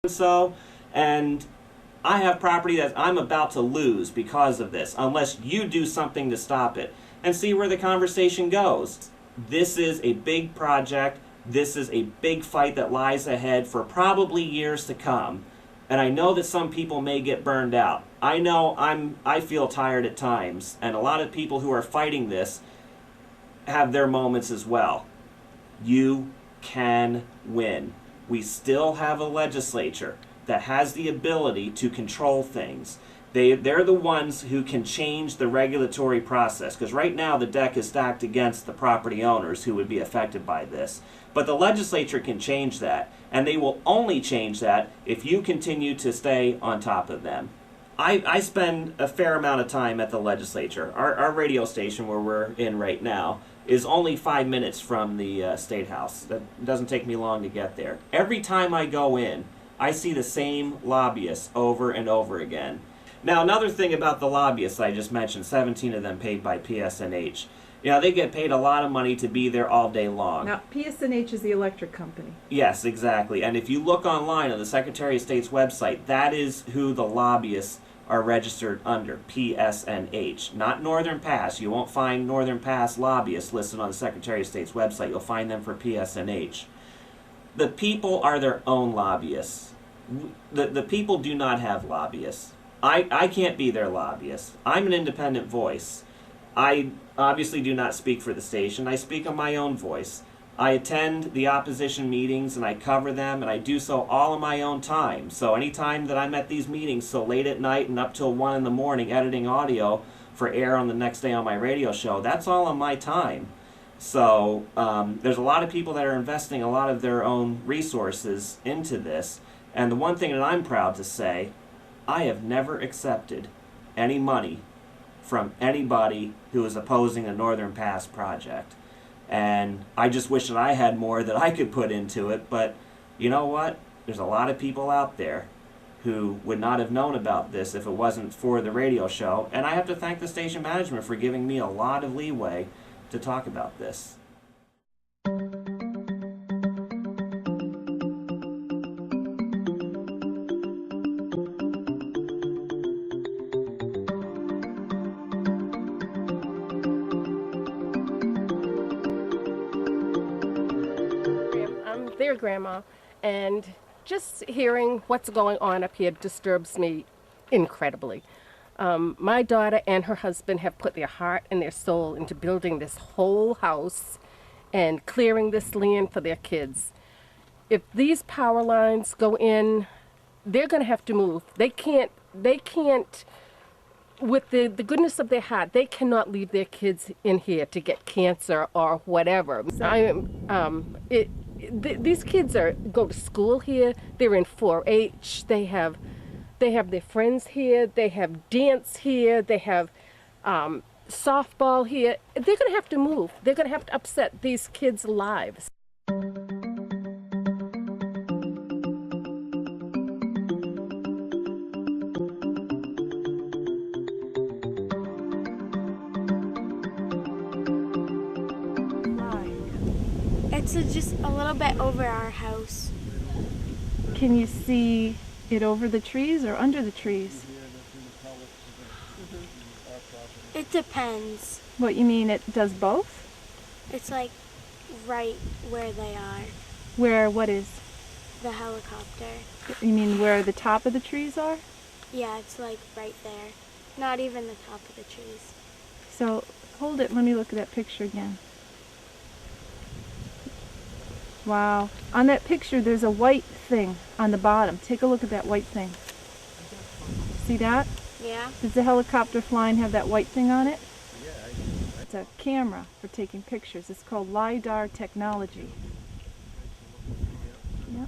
so, and I have property that I'm about to lose because of this, unless you do something to stop it, and see where the conversation goes. This is a big project. This is a big fight that lies ahead for probably years to come. And I know that some people may get burned out. I know I feel tired at times, and a lot of people who are fighting this have their moments as well. You can win. We still have a legislature that has the ability to control things. They're the ones who can change the regulatory process, because right now the deck is stacked against the property owners who would be affected by this. But the legislature can change that, and they will only change that if you continue to stay on top of them. I spend a fair amount of time at the legislature. Our radio station where we're in right now is only 5 minutes from the State House. That doesn't take me long to get there. Every time I go in, I see the same lobbyists over and over again. Now, another thing about the lobbyists I just mentioned, 17 of them paid by PSNH. You know, they get paid a lot of money to be there all day long. Now, PSNH is the electric company. Yes, exactly. And if you look online on the Secretary of State's website, that is who the lobbyists are registered under, PSNH. Not Northern Pass. You won't find Northern Pass lobbyists listed on the Secretary of State's website. You'll find them for PSNH. The people are their own lobbyists. The people do not have lobbyists. I can't be their lobbyist. I'm an independent voice. I obviously do not speak for the station. I speak on my own voice. I attend the opposition meetings and I cover them, and I do so all on my own time. So anytime that I'm at these meetings so late at night and up till 1 in the morning editing audio for air on the next day on my radio show, that's all on my time. So there's a lot of people that are investing a lot of their own resources into this. And the one thing that I'm proud to say, I have never accepted any money from anybody who is opposing the Northern Pass project. And I just wish that I had more that I could put into it, but you know what? There's a lot of people out there who would not have known about this if it wasn't for the radio show, and I have to thank the station management for giving me a lot of leeway to talk about this. Their grandma, and just hearing what's going on up here disturbs me incredibly. My daughter and her husband have put their heart and their soul into building this whole house and clearing this land for their kids. If these power lines go in, they're going to have to move. They can't, with the goodness of their heart, they cannot leave their kids in here to get cancer or whatever. These kids go to school here. They're in 4-H. They have their friends here. They have dance here. They have softball here. They're going to have to move. They're going to have to upset these kids' lives. It's just a little bit over our house. Can you see it over the trees or under the trees? It depends. What, you mean it does both? It's like right where they are. Where, what is? The helicopter. You mean where the top of the trees are? Yeah, it's like right there. Not even the top of the trees. So, hold it, let me look at that picture again. Wow. On that picture, there's a white thing on the bottom. Take a look at that white thing. See that? Yeah. Does the helicopter flying have that white thing on it? It's a camera for taking pictures. It's called LiDAR technology. Yep.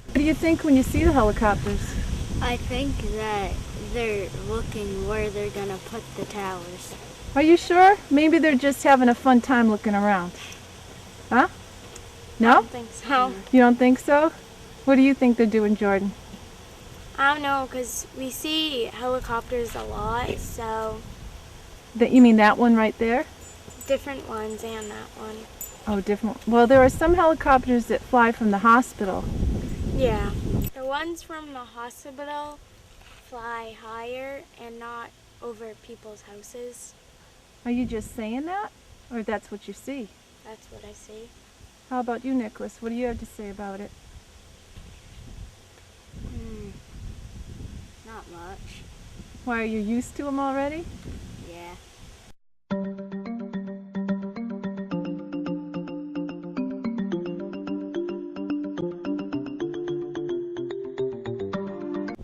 What do you think when you see the helicopters? I think that they're looking where they're going to put the towers. Are you sure? Maybe they're just having a fun time looking around. Huh? No? I don't think so. You don't think so? What do you think they're doing, Jordan? I don't know, because we see helicopters a lot, so... You mean that one right there? Different ones and that one. Oh, different. Well, there are some helicopters that fly from the hospital, Yeah. The ones from the hospital fly higher and not over people's houses. Are you just saying that? Or that's what you see? That's what I see. How about you, Nicholas? What do you have to say about it? Not much. Why, are you used to them already? Yeah.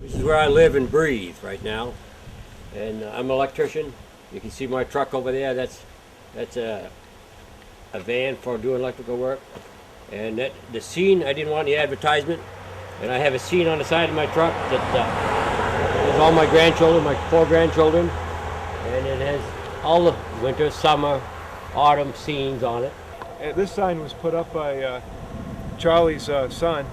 This is where I live and breathe right now, and I'm an electrician. You can see my truck over there. That's a van for doing electrical work. And the scene, I didn't want the advertisement, and I have a scene on the side of my truck that is all my grandchildren, my 4 grandchildren, and it has all the winter, summer, autumn scenes on it. And this sign was put up by Charlie's son,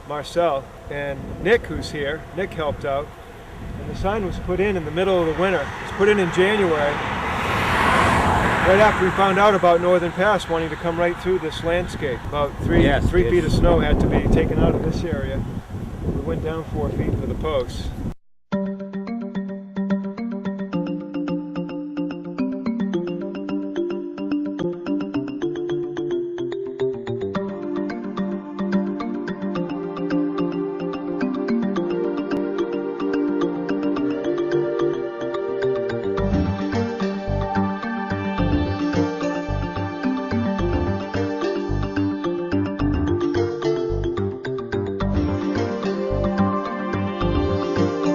Marcel, and Nick, who's here. Nick helped out. And the sign was put in the middle of the winter. It was put in January, right after we found out about Northern Pass wanting to come right through this landscape. About three feet of snow had to be taken out of this area. We went down 4 feet for the posts.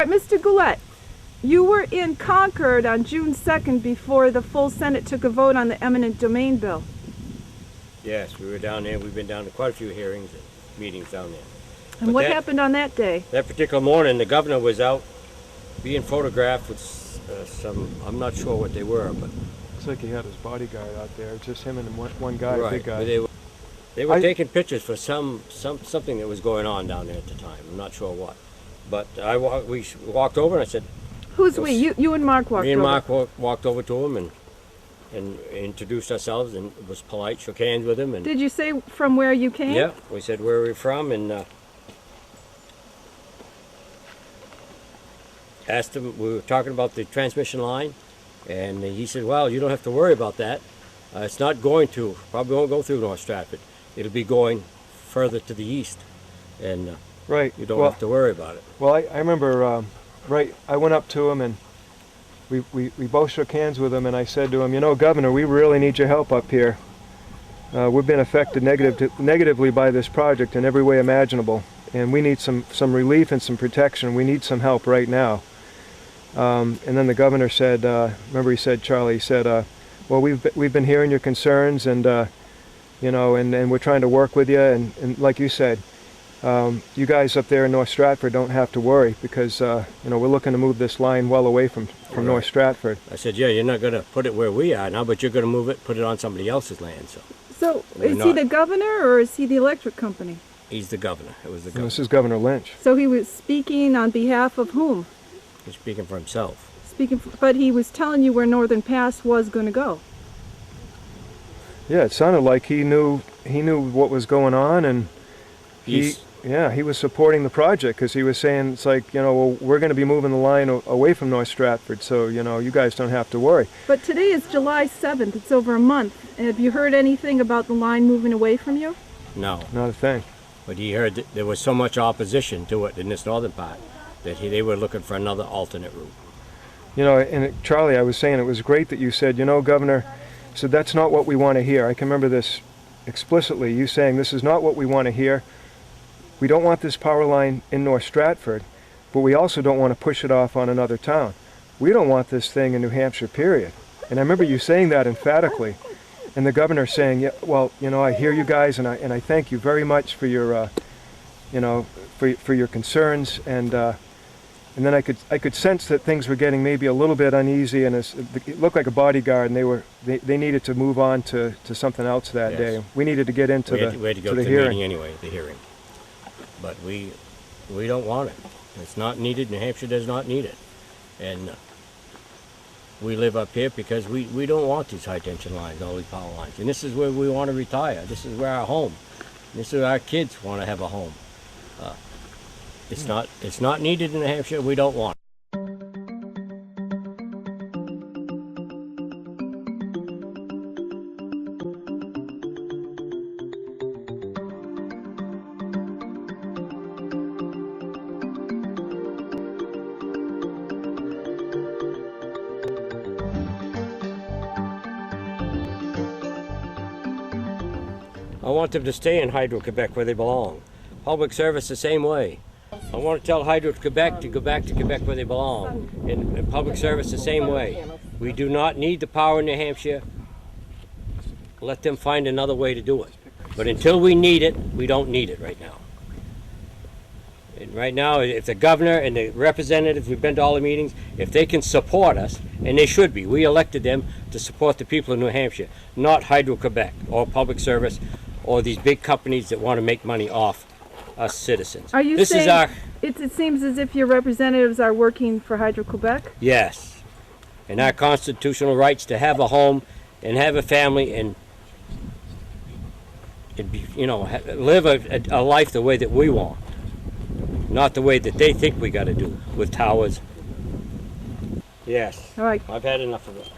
Mr. Goulet, you were in Concord on June 2nd before the full Senate took a vote on the eminent domain bill. Yes, we were down there. We've been down to quite a few hearings and meetings down there. And But what that- happened on that day? That particular morning, the governor was out being photographed with some, I'm not sure what they were, but Looks like he had his bodyguard out there. Just him and one guy, a right, big guy. but they were taking pictures for something that was going on down there at the time. I'm not sure what. But we walked over and I said, Who's It was- we? You and Mark walked me and over. Mark walked over to him and introduced ourselves and was polite, shook hands with him. And Did you say from where you came? yeah, we said where we're from and asked him, we were talking about the transmission line, and he said, well, you don't have to worry about that. It's not going to, probably won't go through North Stratford. It'll be going further to the east, and Right. you don't have to worry about it. Well, I remember, I went up to him and we both shook hands with him, and I said to him, you know, Governor, we really need your help up here. We've been affected negatively by this project in every way imaginable, and we need some relief and some protection. We need some help right now. And then the governor said, remember he said, Charlie, he said, well, we've been hearing your concerns, and you know, and we're trying to work with you, and like you said, you guys up there in North Stratford don't have to worry, because you know, we're looking to move this line well away from North Stratford. I said, yeah, you're not going to put it where we are now, but you're going to move it, put it on somebody else's land. So So is he the governor or is he the electric company? he's the governor. It was the And governor. this is Governor Lynch. So he was speaking on behalf of whom? He's speaking for himself. But he was telling you where Northern Pass was going to go. Yeah, it sounded like he knew what was going on, and he was supporting the project, because he was saying, it's like, you know, well, we're going to be moving the line away from North Stratford, so, you know, you guys don't have to worry. But today is July 7th. It's over a month. Have you heard anything about the line moving away from you? No, Not a thing. but he heard that there was so much opposition to it in this northern part that they were looking for another alternate route. You know, and Charlie, I was saying it was great that you said, you know, Governor, so that's not what we want to hear. I can remember this explicitly, you saying this is not what we want to hear. We don't want this power line in North Stratford, but we also don't want to push it off on another town. We don't want this thing in New Hampshire, period. And I remember you saying that emphatically, and the governor saying, yeah, well, you know, I hear you guys, and I thank you very much for your, you know, for your concerns, and then I could sense that things were getting maybe a little bit uneasy, and it looked like a bodyguard, and they needed to move on to something else that Yes. day. We needed to get into We had to go to the the hearing. meeting anyway, the hearing. But we don't want it. It's not needed. New Hampshire does not need it. And we live up here because we don't want these high tension lines, all these power lines. And this is where we want to retire. This is where our home. This is where our kids want to have a home. It's not needed in New Hampshire. We don't want it. I want them to stay in Hydro Quebec where they belong. Public service the same way. I want to tell Hydro Quebec to go back to Quebec where they belong. And public service the same way. We do not need the power in New Hampshire. Let them find another way to do it. But until we need it, we don't need it right now. And right now, if the governor and the representatives, we've been to all the meetings, if they can support us, and they should be, we elected them to support the people of New Hampshire, not Hydro Quebec or public service or these big companies that want to make money off us citizens. Are you This saying is our, it seems as if your representatives are working for Hydro Quebec? yes, and our constitutional rights to have a home and have a family and be, you know, live a life the way that we want, not the way that they think we got to do with towers. Yes, All right. I've had enough of it.